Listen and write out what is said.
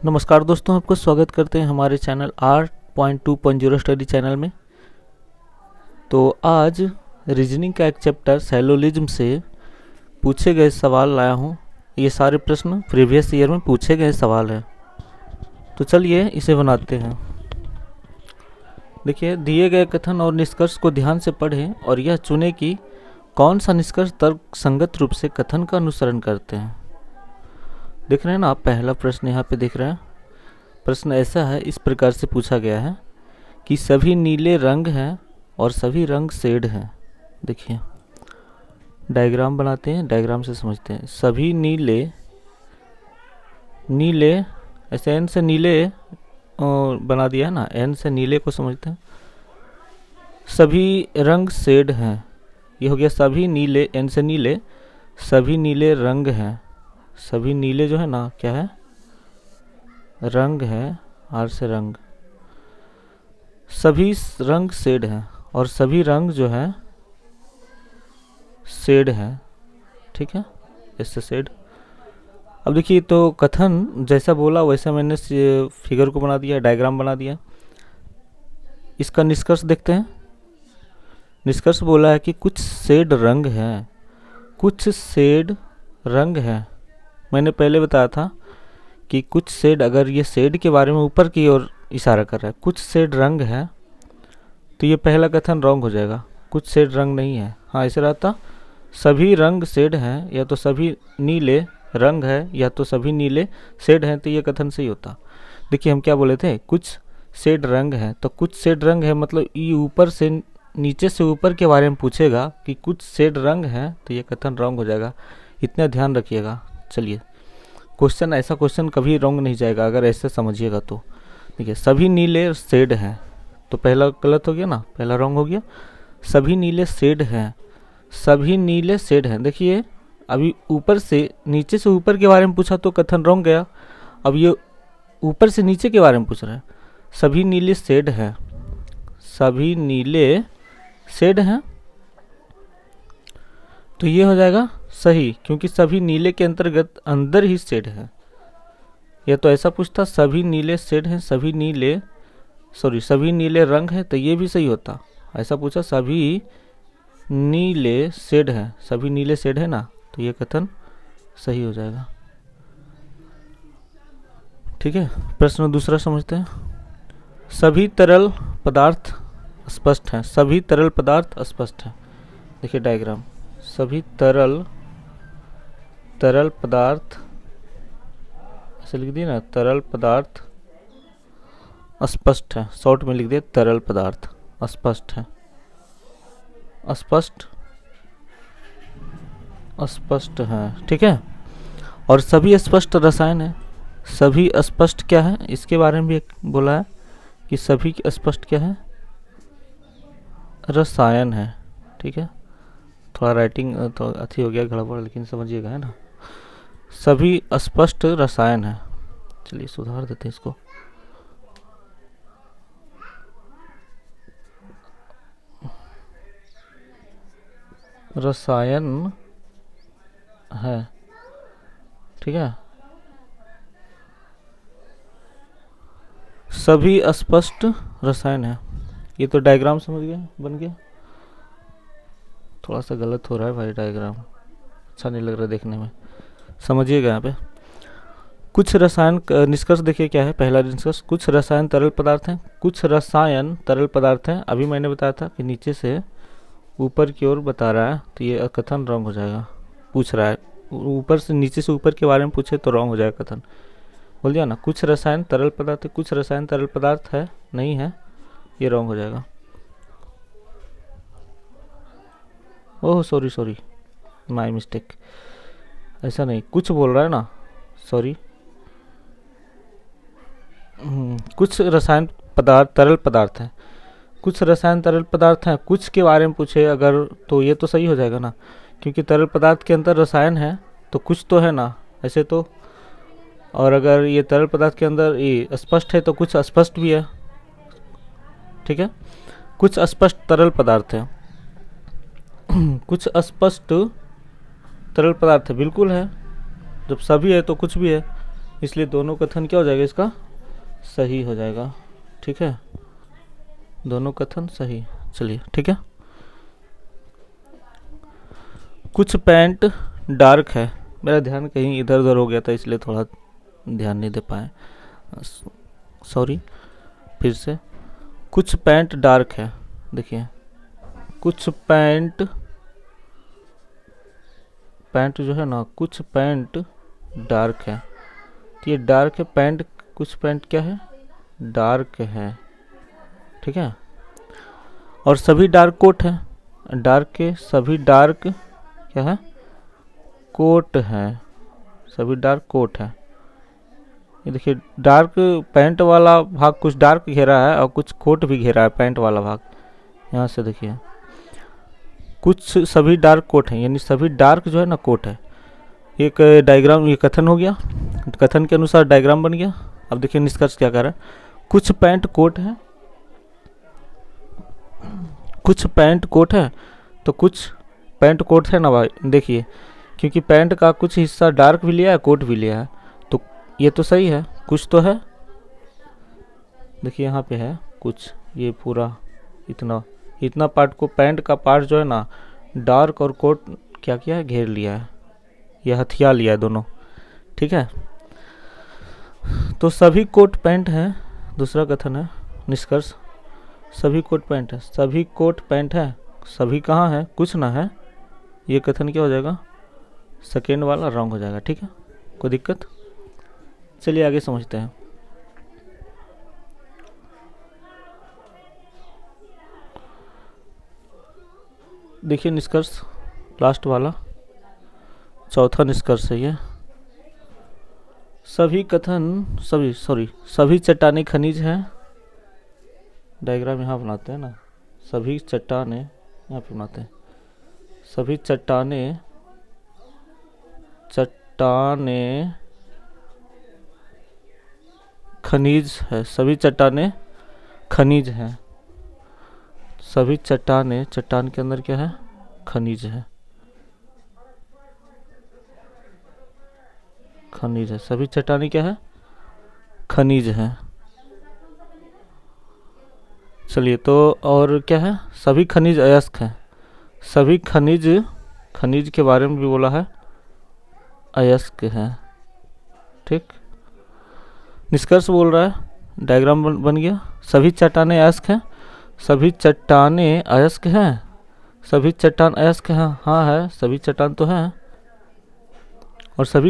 नमस्कार दोस्तों, आपको स्वागत करते हैं हमारे चैनल R.2.0 स्टडी चैनल में। तो आज रीजनिंग का एक चैप्टर सैलोलिज्म से पूछे गए सवाल लाया हूँ। ये सारे प्रश्न प्रीवियस ईयर में पूछे गए सवाल हैं। तो चलिए इसे बनाते हैं। देखिए, दिए गए कथन और निष्कर्ष को ध्यान से पढ़ें और यह चुनें कि कौन सा निष्कर्ष तर्कसंगत रूप से कथन का अनुसरण करते हैं। देख रहे हैं ना आप, पहला प्रश्न यहाँ पे दिख रहा है। प्रश्न ऐसा है, इस प्रकार से पूछा गया है कि सभी नीले रंग हैं और सभी रंग शेड हैं। देखिए, डायग्राम बनाते हैं, डायग्राम से समझते हैं। सभी नीले नीले ऐसे एन से नीले बना दिया है ना, एन से नीले को समझते हैं। सभी रंग शेड हैं, ये हो गया सभी नीले, एन से नीले, सभी नीले रंग हैं। सभी नीले जो है ना, क्या है, रंग है, आर से रंग। सभी रंग शेड है और सभी रंग जो है शेड है। ठीक है, इससे शेड। अब देखिए, तो कथन जैसा बोला वैसा मैंने फिगर को बना दिया, डायग्राम बना दिया। इसका निष्कर्ष देखते हैं। निष्कर्ष बोला है कि कुछ शेड रंग है, कुछ शेड रंग है। मैंने पहले बताया था कि कुछ शेड, अगर ये शेड के बारे में ऊपर की ओर इशारा कर रहा है, कुछ शेड रंग है, तो ये पहला कथन रॉन्ग हो जाएगा। कुछ शेड रंग नहीं है। हाँ, ऐसे रहता सभी रंग शेड हैं, या तो सभी नीले रंग है, या तो सभी नीले शेड हैं, तो ये कथन सही होता। देखिए, हम क्या बोले थे, कुछ शेड रंग है, तो कुछ शेड रंग है मतलब ये ऊपर से नीचे से ऊपर के बारे में पूछेगा कि कुछ शेड रंग है, तो ये कथन रॉन्ग हो जाएगा। इतना ध्यान रखिएगा। चलिए, क्वेश्चन, ऐसा क्वेश्चन कभी रॉन्ग नहीं जाएगा अगर ऐसे समझिएगा तो। देखिए, सभी नीले शेड हैं, तो पहला गलत हो गया ना, पहला रॉन्ग हो गया। सभी नीले शेड हैं, सभी नीले शेड हैं। देखिए, अभी ऊपर से नीचे से ऊपर के बारे में पूछा तो कथन रॉन्ग गया। अब ये ऊपर से नीचे के बारे में पूछ रहा है। सभी नीले शेड हैं, सभी नीले शेड हैं, तो ये हो जाएगा सही, क्योंकि सभी नीले के अंतर्गत अंदर ही शेड है। या तो ऐसा पूछता सभी नीले शेड हैं, सभी नीले रंग है, तो ये भी सही होता। ऐसा पूछा सभी नीले शेड है, सभी नीले शेड है ना, तो ये कथन सही हो जाएगा। ठीक है, प्रश्न दूसरा समझते हैं। सभी तरल पदार्थ स्पष्ट हैं, सभी तरल पदार्थ स्पष्ट हैं। देखिए डायग्राम, सभी तरल पदार्थ, ऐसे लिख दिए ना, तरल पदार्थ स्पष्ट है। शॉर्ट में लिख दिए तरल पदार्थ स्पष्ट है। स्पष्ट है, ठीक है। और सभी स्पष्ट रसायन है। सभी स्पष्ट क्या है, इसके बारे में भी एक बोला है कि सभी स्पष्ट क्या है, रसायन है। ठीक है, थोड़ा राइटिंग तो अच्छी हो गया, गड़बड़, लेकिन समझिएगा, है ना। सभी स्पष्ट रसायन है। चलिए सुधार देते हैं इसको। रसायन है, ठीक है। सभी स्पष्ट रसायन है। ये तो डायग्राम समझ गए, बन गया। थोड़ा सा गलत हो रहा है भाई, डायग्राम अच्छा नहीं लग रहा देखने में, समझिएगा। यहाँ पे कुछ रसायन, निष्कर्ष देखिए क्या है। पहला निष्कर्ष, कुछ रसायन तरल पदार्थ हैं, कुछ रसायन तरल पदार्थ हैं। अभी मैंने बताया था कि नीचे से ऊपर की ओर बता रहा है, तो ये कथन रॉन्ग हो जाएगा। पूछ रहा है ऊपर से, नीचे से ऊपर के बारे में पूछे तो रॉन्ग हो जाएगा कथन। बोल दिया ना, कुछ रसायन तरल पदार्थ है, कुछ रसायन तरल पदार्थ है, नहीं है, ये रॉन्ग हो जाएगा। Oh sorry, my mistake. ऐसा नहीं, कुछ बोल रहा है ना, सॉरी। कुछ रसायन पदार्थ तरल पदार्थ हैं, कुछ रसायन तरल पदार्थ हैं, कुछ के बारे में पूछे अगर, तो ये तो सही हो जाएगा ना, क्योंकि तरल पदार्थ के अंदर रसायन है तो कुछ तो है ना, ऐसे तो। और अगर ये तरल पदार्थ के अंदर ये स्पष्ट है तो कुछ अस्पष्ट भी है। ठीक है, कुछ अस्पष्ट तरल पदार्थ है, कुछ अस्पष्ट तरल पदार्थ है, बिल्कुल है। जब सभी है तो कुछ भी है, इसलिए दोनों कथन क्या हो जाएगा इसका, सही हो जाएगा। ठीक है, दोनों कथन सही। चलिए ठीक है। कुछ पैंट डार्क है, मेरा ध्यान कहीं इधर उधर हो गया था इसलिए थोड़ा ध्यान नहीं दे पाए, सॉरी। फिर से, कुछ पैंट डार्क है। देखिए कुछ पैंट, पैंट जो है ना, कुछ पैंट डार्क है, तो ये डार्क है पैंट, कुछ पैंट क्या है, डार्क है। ठीक है, और सभी डार्क कोट है, डार्क के सभी डार्क क्या है, कोट है, सभी डार्क कोट है। ये देखिए डार्क पैंट वाला भाग कुछ डार्क घेरा है और कुछ कोट भी घेरा है पैंट वाला भाग। यहाँ से देखिए कुछ सभी डार्क कोट हैं, यानी सभी डार्क जो है ना कोट है। एक डायग्राम, ये कथन हो गया, कथन के अनुसार डायग्राम बन गया। अब देखिए निष्कर्ष क्या कर रहा है, कुछ पैंट कोट है, कुछ पैंट कोट है, तो कुछ पैंट कोट है ना भाई। देखिए क्योंकि पैंट का कुछ हिस्सा डार्क भी लिया है कोट भी लिया है, तो ये तो सही है, कुछ तो है। देखिए यहाँ पे है कुछ, ये पूरा इतना इतना पार्ट को, पैंट का पार्ट जो है ना डार्क और कोट क्या किया है, घेर लिया है, यह हथिया लिया है दोनों। ठीक है, तो सभी कोट पैंट है, दूसरा कथन है निष्कर्ष, सभी कोट पैंट है, सभी कोट पैंट है, सभी कहाँ है, कुछ ना है, ये कथन क्या हो जाएगा, सेकेंड वाला रॉन्ग हो जाएगा। ठीक है, कोई दिक्कत। चलिए आगे समझते हैं। देखिए निष्कर्ष लास्ट वाला, चौथा निष्कर्ष है ये, सभी कथन सभी चट्टानें खनिज हैं। डायग्राम यहाँ बनाते हैं ना, सभी चट्टानें यहाँ पे बनाते हैं, सभी चट्टानें खनिज है, सभी चट्टानें खनिज हैं, सभी चट्टानें, चट्टान के अंदर क्या है, खनिज है, खनिज है, सभी चट्टानें क्या है, खनिज है। चलिए तो और क्या है, सभी खनिज अयस्क हैं, सभी खनिज, खनिज के बारे में भी बोला है, अयस्क है। ठीक, निष्कर्ष बोल रहा है, डायग्राम बन गया, सभी चट्टानें अयस्क हैं, सभी चट्टानें अयस्क हैं, सभी चट्टान अयस्क हैं, हाँ है, सभी चट्टान तो हैं, और सभी